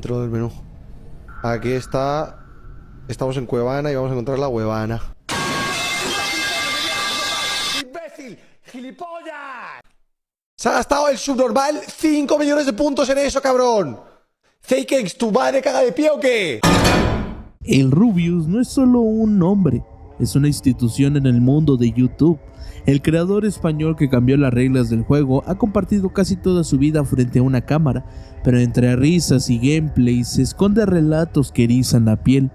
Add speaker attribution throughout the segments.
Speaker 1: Dentro del menú. Aquí está. Estamos en Cuevana y vamos a encontrar la Huevana. ¡Imbécil! ¡Gilipollas! Se ha gastado el subnormal 5 millones de puntos en eso, cabrón. Zeikex, ¿tu madre caga de pie o qué?
Speaker 2: El Rubius no es solo un nombre, es una institución en el mundo de YouTube. El creador español que cambió las reglas del juego ha compartido casi toda su vida frente a una cámara, pero entre risas y gameplays se esconde relatos que erizan la piel.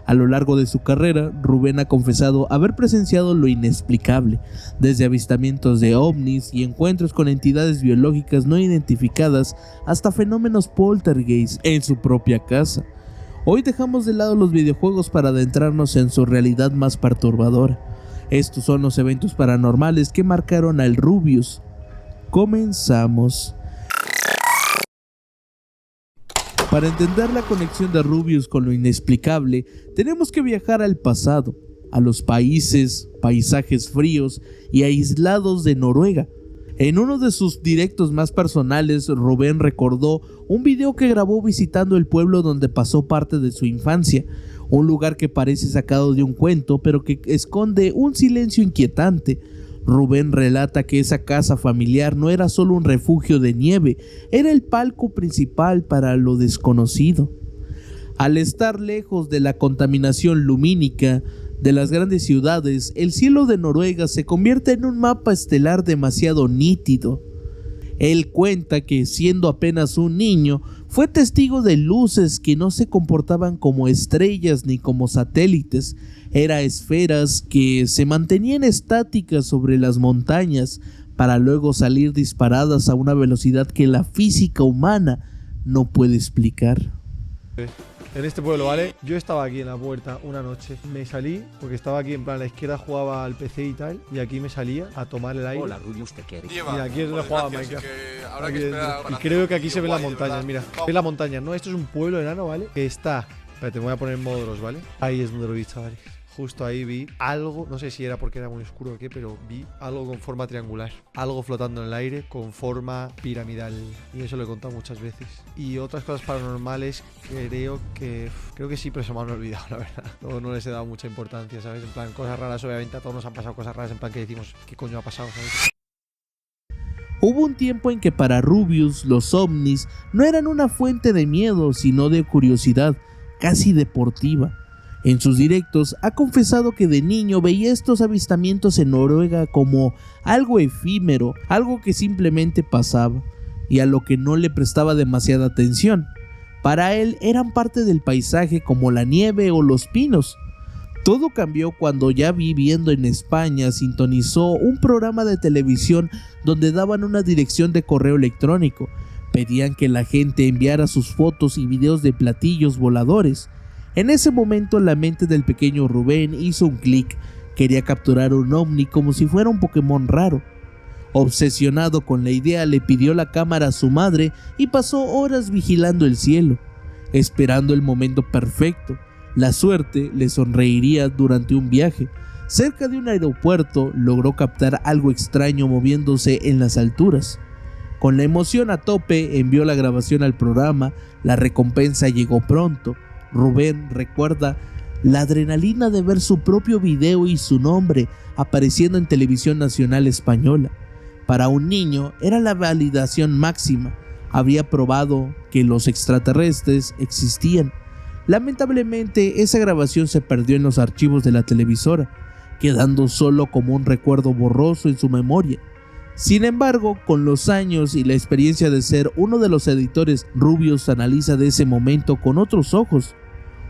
Speaker 2: A lo largo de su carrera, Rubén ha confesado haber presenciado lo inexplicable, desde avistamientos de ovnis y encuentros con entidades biológicas no identificadas hasta fenómenos poltergeist en su propia casa. Hoy dejamos de lado los videojuegos para adentrarnos en su realidad más perturbadora. Estos son los eventos paranormales que marcaron al Rubius. Comenzamos. Para entender la conexión de Rubius con lo inexplicable, tenemos que viajar al pasado, a los paisajes fríos y aislados de Noruega. En uno de sus directos más personales, Rubén recordó un video que grabó visitando el pueblo donde pasó parte de su infancia, un lugar que parece sacado de un cuento, pero que esconde un silencio inquietante. Rubén relata que esa casa familiar no era solo un refugio de nieve, era el palco principal para lo desconocido. Al estar lejos de la contaminación lumínica de las grandes ciudades, el cielo de Noruega se convierte en un mapa estelar demasiado nítido. Él cuenta que, siendo apenas un niño, fue testigo de luces que no se comportaban como estrellas ni como satélites. Eran esferas que se mantenían estáticas sobre las montañas para luego salir disparadas a una velocidad que la física humana no puede explicar.
Speaker 1: En este pueblo, ¿vale? Yo estaba aquí en la puerta una noche. Me salí porque estaba aquí en plan a la izquierda, jugaba al PC y tal. Y aquí me salía a tomar el aire.
Speaker 3: Hola, Rubius, te quiere.
Speaker 1: Mira, aquí es donde jugaba Minecraft. Y creo que aquí se ven las montañas, mira. ¿Ves las montañas? No, esto es un pueblo enano, ¿vale? Que está... Espérate, me voy a poner en modo Dross, ¿vale? Ahí es donde lo vi, chavales. Justo ahí vi algo, no sé si era porque era muy oscuro o qué, pero vi algo con forma triangular. Algo flotando en el aire con forma piramidal. Y eso lo he contado muchas veces. Y otras cosas paranormales creo que sí, pero se me han olvidado, la verdad. No les he dado mucha importancia, ¿sabes? En plan, cosas raras, obviamente a todos nos han pasado cosas raras, en plan que decimos, ¿qué coño ha pasado, sabes?
Speaker 2: Hubo un tiempo en que para Rubius los ovnis no eran una fuente de miedo, sino de curiosidad, casi deportiva. En sus directos ha confesado que de niño veía estos avistamientos en Noruega como algo efímero, algo que simplemente pasaba, y a lo que no le prestaba demasiada atención. Para él eran parte del paisaje como la nieve o los pinos. Todo cambió cuando, ya viviendo en España, sintonizó un programa de televisión donde daban una dirección de correo electrónico. Pedían que la gente enviara sus fotos y videos de platillos voladores. En ese momento la mente del pequeño Rubén hizo un clic. Quería capturar un ovni como si fuera un Pokémon raro. Obsesionado con la idea, le pidió la cámara a su madre y pasó horas vigilando el cielo, esperando el momento perfecto. La suerte le sonreiría durante un viaje. Cerca de un aeropuerto logró captar algo extraño moviéndose en las alturas. Con la emoción a tope envió la grabación al programa. La recompensa llegó pronto. Rubén recuerda la adrenalina de ver su propio video y su nombre apareciendo en televisión nacional española. Para un niño era la validación máxima. Había probado que los extraterrestres existían. Lamentablemente, esa grabación se perdió en los archivos de la televisora, quedando solo como un recuerdo borroso en su memoria. Sin embargo, con los años y la experiencia de ser uno de los editores, Rubius analiza de ese momento con otros ojos.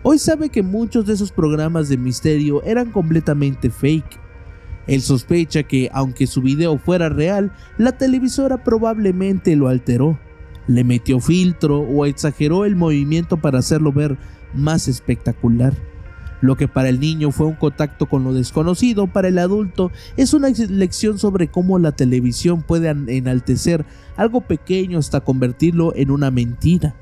Speaker 2: Hoy sabe que muchos de esos programas de misterio eran completamente fake. Él sospecha que, aunque su video fuera real, la televisora probablemente lo alteró, le metió filtro o exageró el movimiento para hacerlo ver más espectacular. Lo que para el niño fue un contacto con lo desconocido, para el adulto es una lección sobre cómo la televisión puede enaltecer algo pequeño hasta convertirlo en una mentira.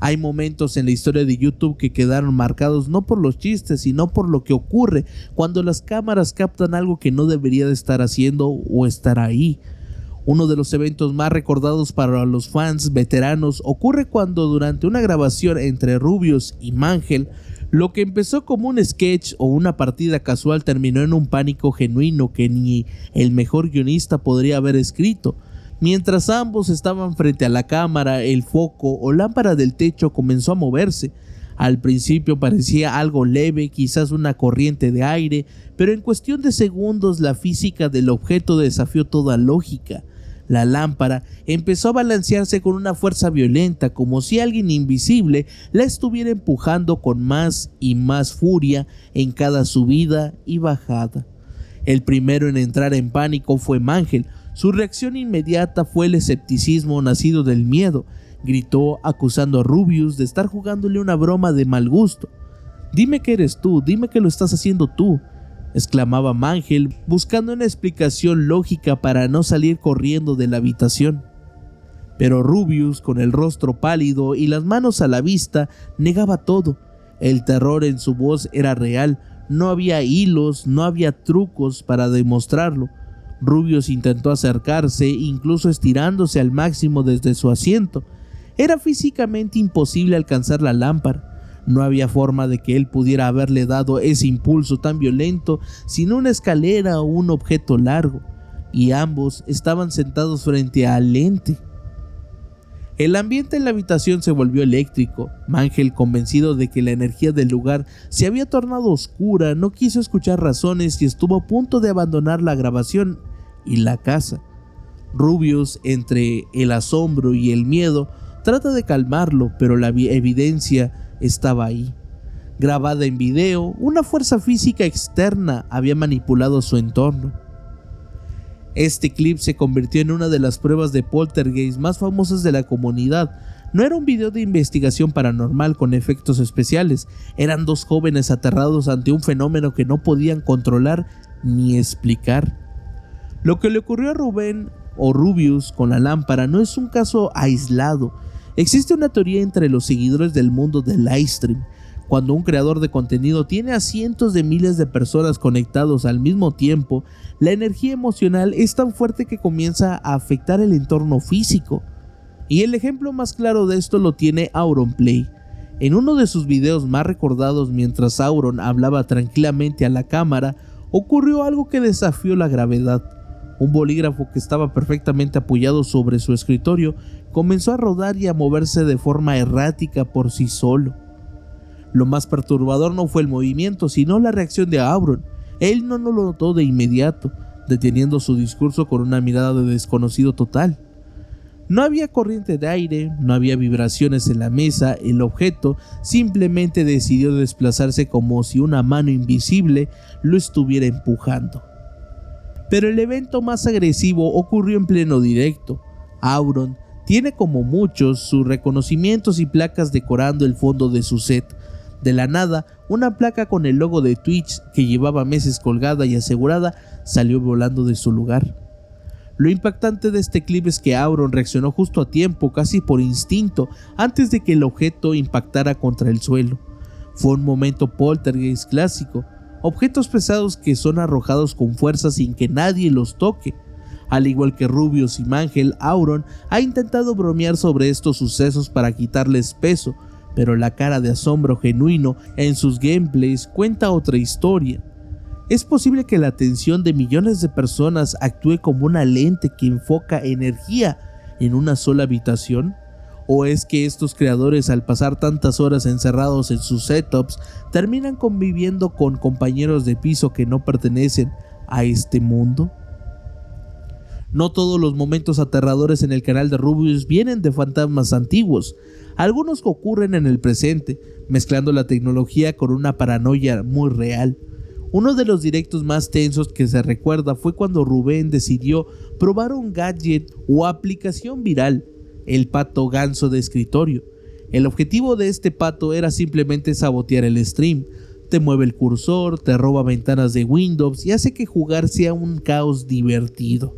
Speaker 2: Hay momentos en la historia de YouTube que quedaron marcados no por los chistes, sino por lo que ocurre cuando las cámaras captan algo que no debería de estar haciendo o estar ahí. Uno de los eventos más recordados para los fans veteranos ocurre cuando durante una grabación entre Rubius y Mangel, lo que empezó como un sketch o una partida casual terminó en un pánico genuino que ni el mejor guionista podría haber escrito. Mientras ambos estaban frente a la cámara, el foco o lámpara del techo comenzó a moverse. Al principio parecía algo leve, quizás una corriente de aire, pero en cuestión de segundos la física del objeto desafió toda lógica. La lámpara empezó a balancearse con una fuerza violenta, como si alguien invisible la estuviera empujando con más y más furia en cada subida y bajada. El primero en entrar en pánico fue Mangel. Su reacción inmediata fue el escepticismo nacido del miedo. Gritó acusando a Rubius de estar jugándole una broma de mal gusto. «Dime que eres tú, dime que lo estás haciendo tú», exclamaba Mangel, buscando una explicación lógica para no salir corriendo de la habitación. Pero Rubius, con el rostro pálido y las manos a la vista, negaba todo. El terror en su voz era real, no había hilos, no había trucos para demostrarlo. Rubius intentó acercarse, incluso estirándose al máximo desde su asiento. Era físicamente imposible alcanzar la lámpara. No había forma de que él pudiera haberle dado ese impulso tan violento sin una escalera o un objeto largo, y ambos estaban sentados frente al ente. El ambiente en la habitación se volvió eléctrico. Mangel, convencido de que la energía del lugar se había tornado oscura, no quiso escuchar razones y estuvo a punto de abandonar la grabación y la casa. Rubius, entre el asombro y el miedo, trata de calmarlo, pero la evidencia estaba ahí. Grabada en video, una fuerza física externa había manipulado su entorno. Este clip se convirtió en una de las pruebas de poltergeist más famosas de la comunidad. No era un video de investigación paranormal con efectos especiales, eran dos jóvenes aterrados ante un fenómeno que no podían controlar ni explicar. Lo que le ocurrió a Rubén o Rubius con la lámpara no es un caso aislado. Existe una teoría entre los seguidores del mundo del livestream. Cuando un creador de contenido tiene a cientos de miles de personas conectados al mismo tiempo, la energía emocional es tan fuerte que comienza a afectar el entorno físico. Y el ejemplo más claro de esto lo tiene Auronplay. En uno de sus videos más recordados, mientras Auron hablaba tranquilamente a la cámara, ocurrió algo que desafió la gravedad. Un bolígrafo que estaba perfectamente apoyado sobre su escritorio comenzó a rodar y a moverse de forma errática por sí solo. Lo más perturbador no fue el movimiento, sino la reacción de Auron. Él no lo notó de inmediato, deteniendo su discurso con una mirada de desconocido total. No había corriente de aire, no había vibraciones en la mesa, el objeto simplemente decidió desplazarse como si una mano invisible lo estuviera empujando. Pero el evento más agresivo ocurrió en pleno directo. Auron tiene, como muchos, sus reconocimientos y placas decorando el fondo de su set. De la nada, una placa con el logo de Twitch que llevaba meses colgada y asegurada salió volando de su lugar. Lo impactante de este clip es que Auron reaccionó justo a tiempo, casi por instinto, antes de que el objeto impactara contra el suelo. Fue un momento poltergeist clásico. Objetos pesados que son arrojados con fuerza sin que nadie los toque. Al igual que Rubius y Mangel, Auron ha intentado bromear sobre estos sucesos para quitarles peso, pero la cara de asombro genuino en sus gameplays cuenta otra historia. ¿Es posible que la atención de millones de personas actúe como una lente que enfoca energía en una sola habitación? ¿O es que estos creadores, al pasar tantas horas encerrados en sus setups, terminan conviviendo con compañeros de piso que no pertenecen a este mundo? No todos los momentos aterradores en el canal de Rubius vienen de fantasmas antiguos. Algunos ocurren en el presente, mezclando la tecnología con una paranoia muy real. Uno de los directos más tensos que se recuerda fue cuando Rubén decidió probar un gadget o aplicación viral, el pato ganso de escritorio. El objetivo de este pato era simplemente sabotear el stream. Te mueve el cursor, te roba ventanas de Windows y hace que jugar sea un caos divertido.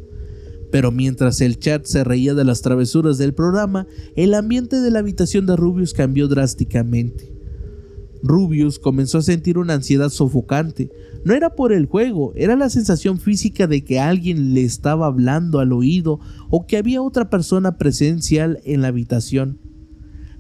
Speaker 2: Pero mientras el chat se reía de las travesuras del programa, el ambiente de la habitación de Rubius cambió drásticamente. Rubius comenzó a sentir una ansiedad sofocante. No era por el juego, era la sensación física de que alguien le estaba hablando al oído o que había otra persona presencial en la habitación.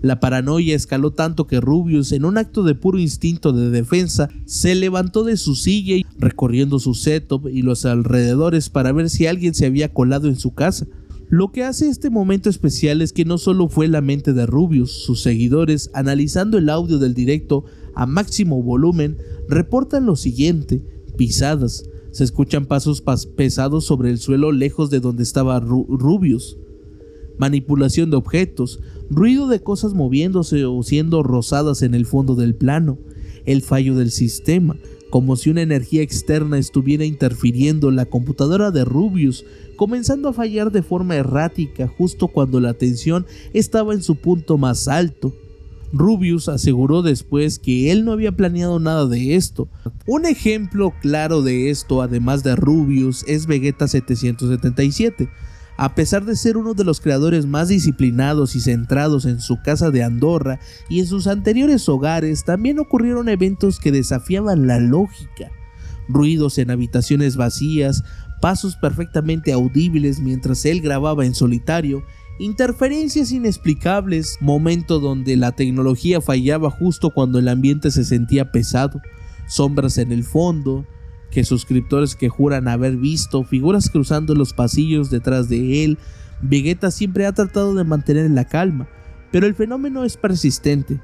Speaker 2: La paranoia escaló tanto que Rubius, en un acto de puro instinto de defensa, se levantó de su silla y recorriendo su setup y los alrededores para ver si alguien se había colado en su casa. Lo que hace este momento especial es que no solo fue la mente de Rubius, sus seguidores, analizando el audio del directo a máximo volumen, reportan lo siguiente: pisadas, se escuchan pasos pesados sobre el suelo lejos de donde estaba Rubius, manipulación de objetos, ruido de cosas moviéndose o siendo rozadas en el fondo del plano, el fallo del sistema, como si una energía externa estuviera interfiriendo en la computadora de Rubius, comenzando a fallar de forma errática justo cuando la tensión estaba en su punto más alto. Rubius aseguró después que él no había planeado nada de esto. Un ejemplo claro de esto, además de Rubius, es Vegeta 777. A pesar de ser uno de los creadores más disciplinados y centrados en su casa de Andorra y en sus anteriores hogares, también ocurrieron eventos que desafiaban la lógica. Ruidos en habitaciones vacías, pasos perfectamente audibles mientras él grababa en solitario, interferencias inexplicables, momento donde la tecnología fallaba justo cuando el ambiente se sentía pesado, sombras en el fondo, que suscriptores que juran haber visto, figuras cruzando los pasillos detrás de él. Vegeta siempre ha tratado de mantener la calma, pero el fenómeno es persistente.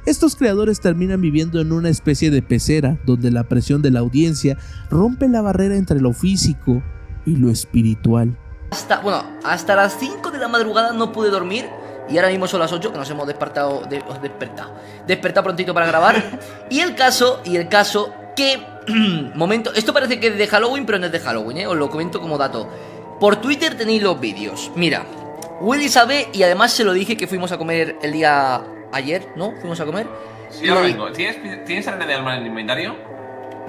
Speaker 2: Estos creadores terminan viviendo en una especie de pecera, donde la presión de la audiencia rompe la barrera entre lo físico y lo espiritual.
Speaker 3: Hasta las 5 de la madrugada no pude dormir. Y ahora mismo son las 8 que nos hemos despertado prontito para grabar. Y el caso que... momento, esto parece que es de Halloween, pero no es de Halloween, os lo comento como dato. Por Twitter tenéis los vídeos. Mira, Willy sabe, y además se lo dije que fuimos a comer el día ayer, ¿no? Fuimos a comer.
Speaker 4: Sí, ahora vengo. ¿Tienes arena de alma en el inventario?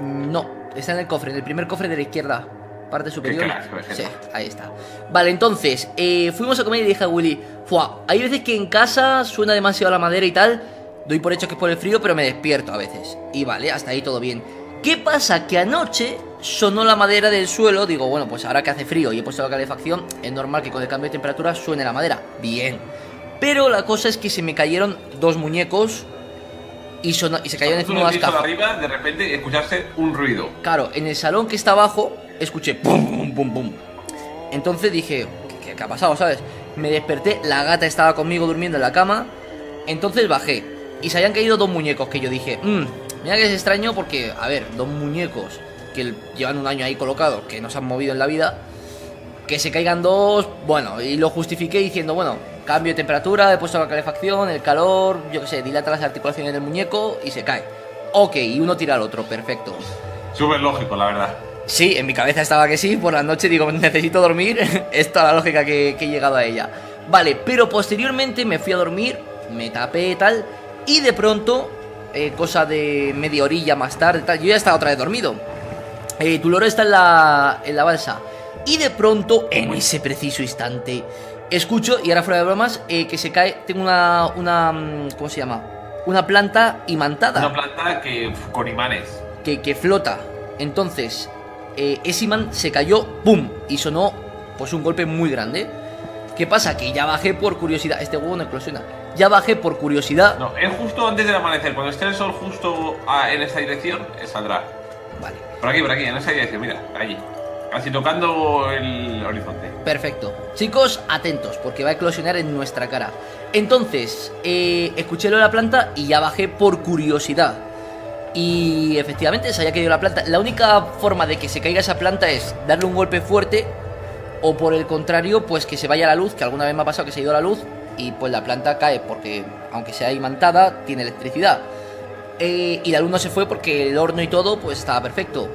Speaker 3: No, está en el cofre, en el primer cofre de la izquierda, parte superior.
Speaker 4: Sí,
Speaker 3: ahí está. Vale, entonces, fuimos a comer y le dije a Willy, hay veces que en casa suena demasiado la madera y tal. Doy por hecho que es por el frío, pero me despierto a veces. Y vale, hasta ahí todo bien. ¿Qué pasa? Que anoche sonó la madera del suelo. Digo, bueno, pues ahora que hace frío y he puesto la calefacción, es normal que con el cambio de temperatura suene la madera. Bien. Pero la cosa es que se me cayeron 2 muñecos y se cayeron encima de las cajas.
Speaker 4: Arriba, de repente escuchaste un ruido.
Speaker 3: Claro, en el salón que está abajo escuché pum, pum, pum, pum. Entonces dije, ¿qué ha pasado, sabes? Me desperté, la gata estaba conmigo durmiendo en la cama. Entonces bajé y se habían caído 2 muñecos que yo dije, mira que es extraño porque, a ver, 2 muñecos que llevan un año ahí colocados, que no se han movido en la vida, que se caigan 2, bueno, y lo justifiqué diciendo, bueno, cambio de temperatura, he puesto la calefacción, el calor, yo qué sé, dilata las articulaciones del muñeco y se cae. Ok, y uno tira al otro, perfecto.
Speaker 4: Súper lógico, la verdad.
Speaker 3: Sí, en mi cabeza estaba que sí, por la noche digo, necesito dormir, es toda la lógica que he llegado a ella. Vale, pero posteriormente me fui a dormir, me tapé y tal, y de pronto... cosa de media orilla más tarde, tal. Yo ya estaba otra vez dormido. Tu loro está en la balsa. Y de pronto, en ese preciso instante, escucho, y ahora fuera de bromas, que se cae. Tengo una ¿cómo se llama? Una planta imantada.
Speaker 4: Una planta con imanes.
Speaker 3: Que flota. Entonces, ese imán se cayó, ¡pum! Y sonó, pues, un golpe muy grande. ¿Qué pasa? Que ya bajé por curiosidad. Este huevo no eclosiona. Ya bajé por curiosidad.
Speaker 4: No, es justo antes del amanecer. Cuando esté el sol justo en esa dirección, saldrá.
Speaker 3: Vale.
Speaker 4: Por aquí, en esa dirección, mira, allí. Casi tocando el horizonte.
Speaker 3: Perfecto. Chicos, atentos, porque va a eclosionar en nuestra cara. Entonces, escuché lo de la planta y ya bajé por curiosidad. Y efectivamente se había caído la planta. La única forma de que se caiga esa planta es darle un golpe fuerte, o por el contrario, pues que se vaya la luz, que alguna vez me ha pasado que se ha ido la luz y pues la planta cae, porque aunque sea imantada, tiene electricidad. Y la luz no se fue porque el horno y todo pues estaba perfecto.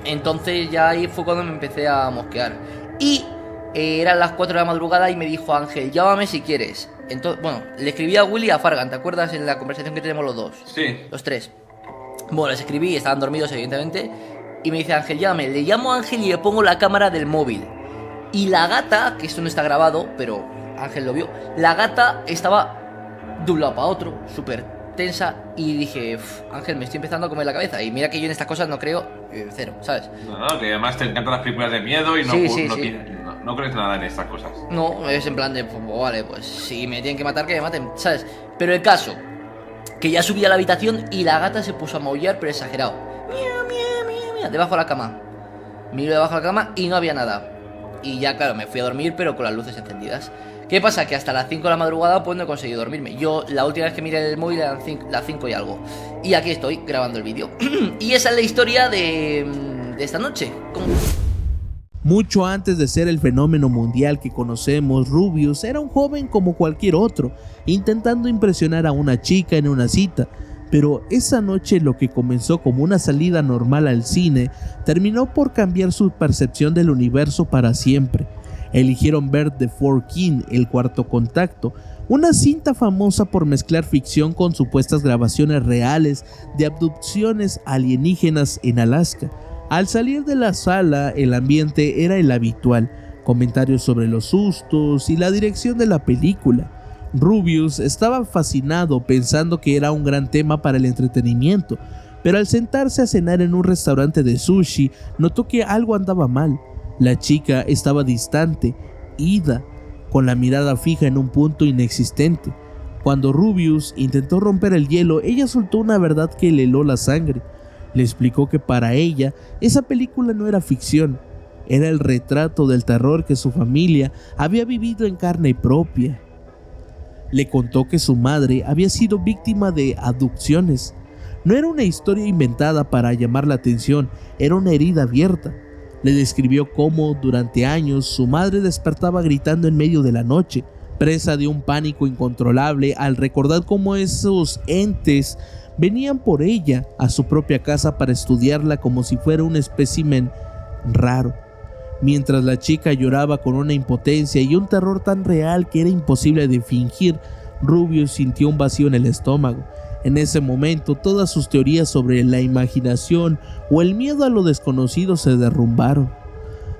Speaker 3: Entonces ya ahí fue cuando me empecé a mosquear. Y eran las 4 de la madrugada y me dijo Ángel, llámame si quieres. Entonces, bueno, le escribí a Willy y a Fargan, ¿te acuerdas en la conversación que tenemos los dos?
Speaker 4: Sí.
Speaker 3: Los 3. Bueno, les escribí, estaban dormidos evidentemente. Y me dice Ángel, llámame. Le llamo a Ángel y le pongo la cámara del móvil. Y la gata, que esto no está grabado, pero Ángel lo vio, la gata estaba de un lado para otro, súper tensa y dije, Ángel, me estoy empezando a comer la cabeza. Y mira que yo en estas cosas no creo cero, ¿sabes?
Speaker 4: No, que además te encantan las películas de miedo y no crees nada en estas cosas.
Speaker 3: No, es en plan de, pues, vale, pues si me tienen que matar, que me maten, ¿sabes? Pero el caso, que ya subí a la habitación y la gata se puso a maullar, pero exagerado. Mia, mia, mia, mia, debajo de la cama. Miro debajo de la cama y no había nada. Y ya, claro, me fui a dormir, pero con las luces encendidas. ¿Qué pasa? Que hasta las 5 de la madrugada pues no he conseguido dormirme. Yo la última vez que miré el móvil eran las 5 y algo. Y aquí estoy grabando el vídeo. Y esa es la historia de esta noche.
Speaker 2: Mucho antes de ser el fenómeno mundial que conocemos, Rubius era un joven como cualquier otro, intentando impresionar a una chica en una cita. Pero esa noche, lo que comenzó como una salida normal al cine, terminó por cambiar su percepción del universo para siempre. Eligieron ver The Fourth King, el cuarto contacto, una cinta famosa por mezclar ficción con supuestas grabaciones reales de abducciones alienígenas en Alaska. Al salir de la sala, el ambiente era el habitual, comentarios sobre los sustos y la dirección de la película. Rubius estaba fascinado pensando que era un gran tema para el entretenimiento, pero al sentarse a cenar en un restaurante de sushi, notó que algo andaba mal. La chica estaba distante, ida, con la mirada fija en un punto inexistente. Cuando Rubius intentó romper el hielo, ella soltó una verdad que le heló la sangre. Le explicó que para ella, esa película no era ficción, era el retrato del terror que su familia había vivido en carne propia. Le contó que su madre había sido víctima de abducciones. No era una historia inventada para llamar la atención, era una herida abierta. Le describió cómo durante años su madre despertaba gritando en medio de la noche, presa de un pánico incontrolable al recordar cómo esos entes venían por ella a su propia casa para estudiarla como si fuera un espécimen raro. Mientras la chica lloraba con una impotencia y un terror tan real que era imposible de fingir, Rubius sintió un vacío en el estómago. En ese momento, todas sus teorías sobre la imaginación o el miedo a lo desconocido se derrumbaron.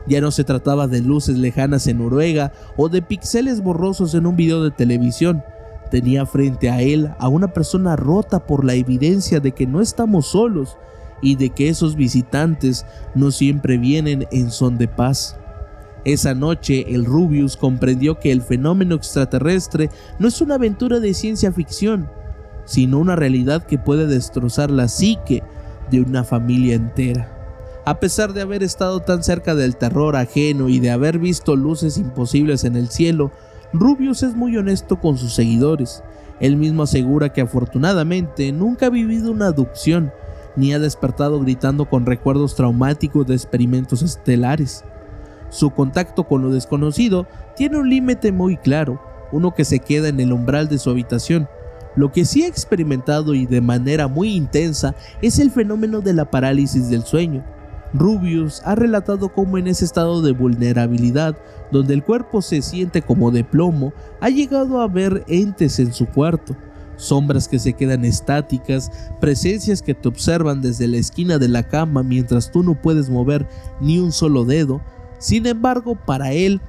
Speaker 2: Ya no se trataba de luces lejanas en Noruega o de píxeles borrosos en un video de televisión. Tenía frente a él a una persona rota por la evidencia de que no estamos solos y de que esos visitantes no siempre vienen en son de paz. Esa noche, el Rubius comprendió que el fenómeno extraterrestre no es una aventura de ciencia ficción, sino una realidad que puede destrozar la psique de una familia entera. A pesar de haber estado tan cerca del terror ajeno y de haber visto luces imposibles en el cielo, Rubius es muy honesto con sus seguidores. Él mismo asegura que afortunadamente nunca ha vivido una abducción, ni ha despertado gritando con recuerdos traumáticos de experimentos estelares. Su contacto con lo desconocido tiene un límite muy claro, uno que se queda en el umbral de su habitación. Lo que sí ha experimentado y de manera muy intensa es el fenómeno de la parálisis del sueño. Rubius ha relatado cómo en ese estado de vulnerabilidad, donde el cuerpo se siente como de plomo, ha llegado a ver entes en su cuarto, sombras que se quedan estáticas, presencias que te observan desde la esquina de la cama mientras tú no puedes mover ni un solo dedo. Sin embargo, para él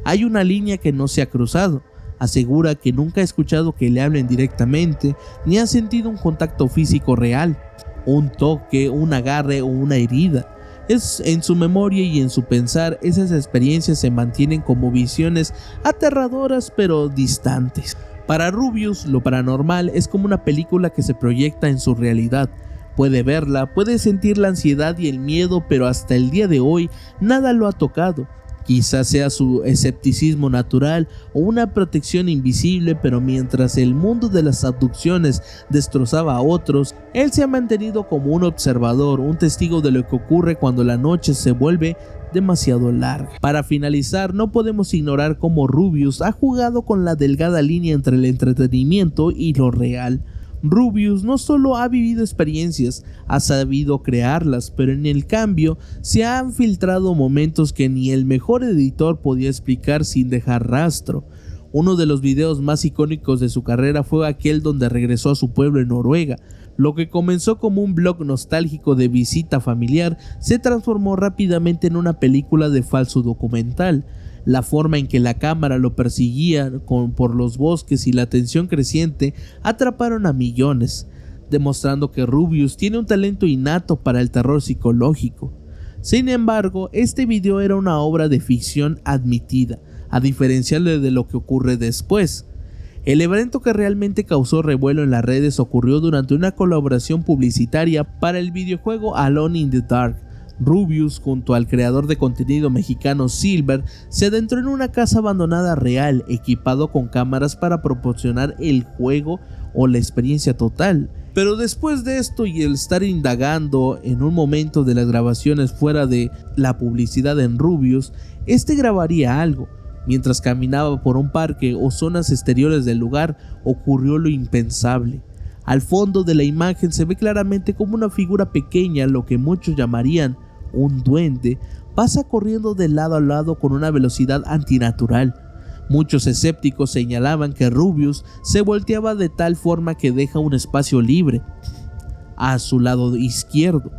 Speaker 2: hay una línea que no se ha cruzado. Asegura que nunca ha escuchado que le hablen directamente, ni ha sentido un contacto físico real, un toque, un agarre o una herida. En su memoria y en su pensar, esas experiencias se mantienen como visiones aterradoras pero distantes. Para Rubius, lo paranormal es como una película que se proyecta en su realidad. Puede verla, puede sentir la ansiedad y el miedo, pero hasta el día de hoy nada lo ha tocado. Quizás sea su escepticismo natural o una protección invisible, pero mientras el mundo de las abducciones destrozaba a otros, él se ha mantenido como un observador, un testigo de lo que ocurre cuando la noche se vuelve demasiado larga. Para finalizar, no podemos ignorar cómo Rubius ha jugado con la delgada línea entre el entretenimiento y lo real. Rubius no solo ha vivido experiencias, ha sabido crearlas, pero en el cambio se han filtrado momentos que ni el mejor editor podía explicar sin dejar rastro. Uno de los videos más icónicos de su carrera fue aquel donde regresó a su pueblo en Noruega. Lo que comenzó como un blog nostálgico de visita familiar se transformó rápidamente en una película de falso documental. La forma en que la cámara lo perseguía por los bosques y la tensión creciente atraparon a millones, demostrando que Rubius tiene un talento innato para el terror psicológico. Sin embargo, este video era una obra de ficción admitida, a diferencia de lo que ocurre después. El evento que realmente causó revuelo en las redes ocurrió durante una colaboración publicitaria para el videojuego Alone in the Dark. Rubius, junto al creador de contenido mexicano Silver, se adentró en una casa abandonada real, equipado con cámaras para proporcionar el juego o la experiencia total. Pero después de esto y el estar indagando en un momento de las grabaciones fuera de la publicidad en Rubius, grabaría algo. Mientras caminaba por un parque o zonas exteriores del lugar, ocurrió lo impensable. Al fondo de la imagen se ve claramente como una figura pequeña, lo que muchos llamarían un duende, pasa corriendo de lado a lado con una velocidad antinatural. Muchos escépticos señalaban que Rubius se volteaba de tal forma que deja un espacio libre a su lado izquierdo,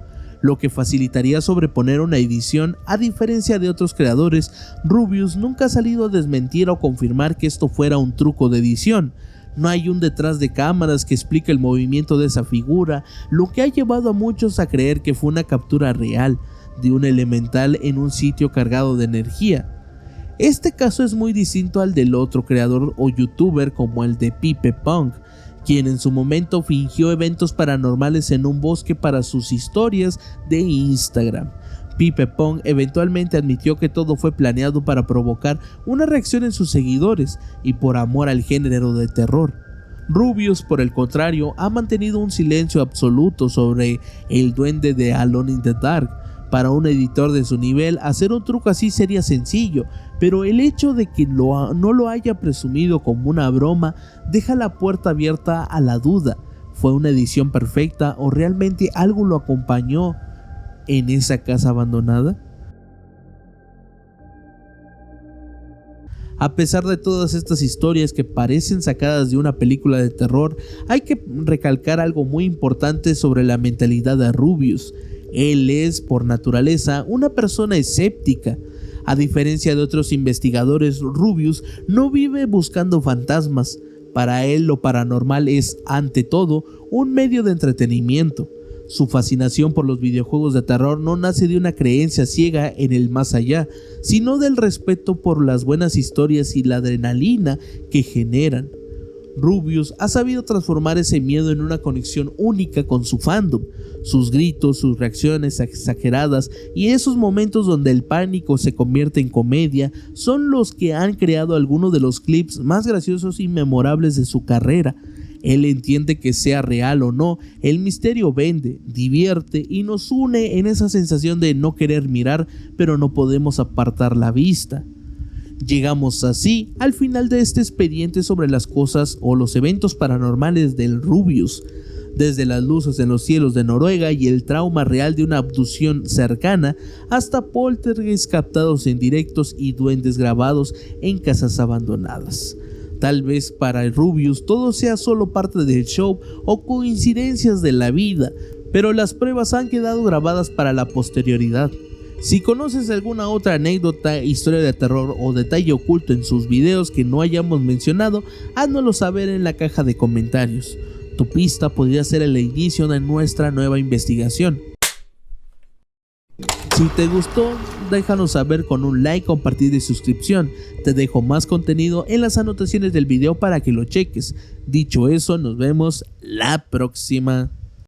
Speaker 2: lo que facilitaría sobreponer una edición. A diferencia de otros creadores, Rubius nunca ha salido a desmentir o confirmar que esto fuera un truco de edición. No hay un detrás de cámaras que explique el movimiento de esa figura, lo que ha llevado a muchos a creer que fue una captura real de un elemental en un sitio cargado de energía. Este caso es muy distinto al del otro creador o youtuber como el de PipePong, quien en su momento fingió eventos paranormales en un bosque para sus historias de Instagram. PipePong eventualmente admitió que todo fue planeado para provocar una reacción en sus seguidores y por amor al género de terror. Rubius, por el contrario, ha mantenido un silencio absoluto sobre el duende de Alone in the Dark. Para un editor de su nivel, hacer un truco así sería sencillo, pero el hecho de que no lo haya presumido como una broma deja la puerta abierta a la duda. ¿Fue una edición perfecta o realmente algo lo acompañó en esa casa abandonada? A pesar de todas estas historias que parecen sacadas de una película de terror, hay que recalcar algo muy importante sobre la mentalidad de Rubius. Él es, por naturaleza, una persona escéptica. A diferencia de otros investigadores, Rubius no vive buscando fantasmas. Para él, lo paranormal es, ante todo, un medio de entretenimiento. Su fascinación por los videojuegos de terror no nace de una creencia ciega en el más allá, sino del respeto por las buenas historias y la adrenalina que generan. Rubius ha sabido transformar ese miedo en una conexión única con su fandom. Sus gritos, sus reacciones exageradas y esos momentos donde el pánico se convierte en comedia son los que han creado algunos de los clips más graciosos y memorables de su carrera. Él entiende que sea real o no, el misterio vende, divierte y nos une en esa sensación de no querer mirar, pero no podemos apartar la vista. Llegamos así al final de este expediente sobre las cosas o los eventos paranormales del Rubius, desde las luces en los cielos de Noruega y el trauma real de una abducción cercana, hasta poltergeists captados en directos y duendes grabados en casas abandonadas. Tal vez para el Rubius todo sea solo parte del show o coincidencias de la vida, pero las pruebas han quedado grabadas para la posterioridad. Si conoces alguna otra anécdota, historia de terror o detalle oculto en sus videos que no hayamos mencionado, háznoslo saber en la caja de comentarios. Tu pista podría ser el inicio de nuestra nueva investigación. Si te gustó, déjanos saber con un like, compartir y suscripción. Te dejo más contenido en las anotaciones del video para que lo cheques. Dicho eso, nos vemos la próxima.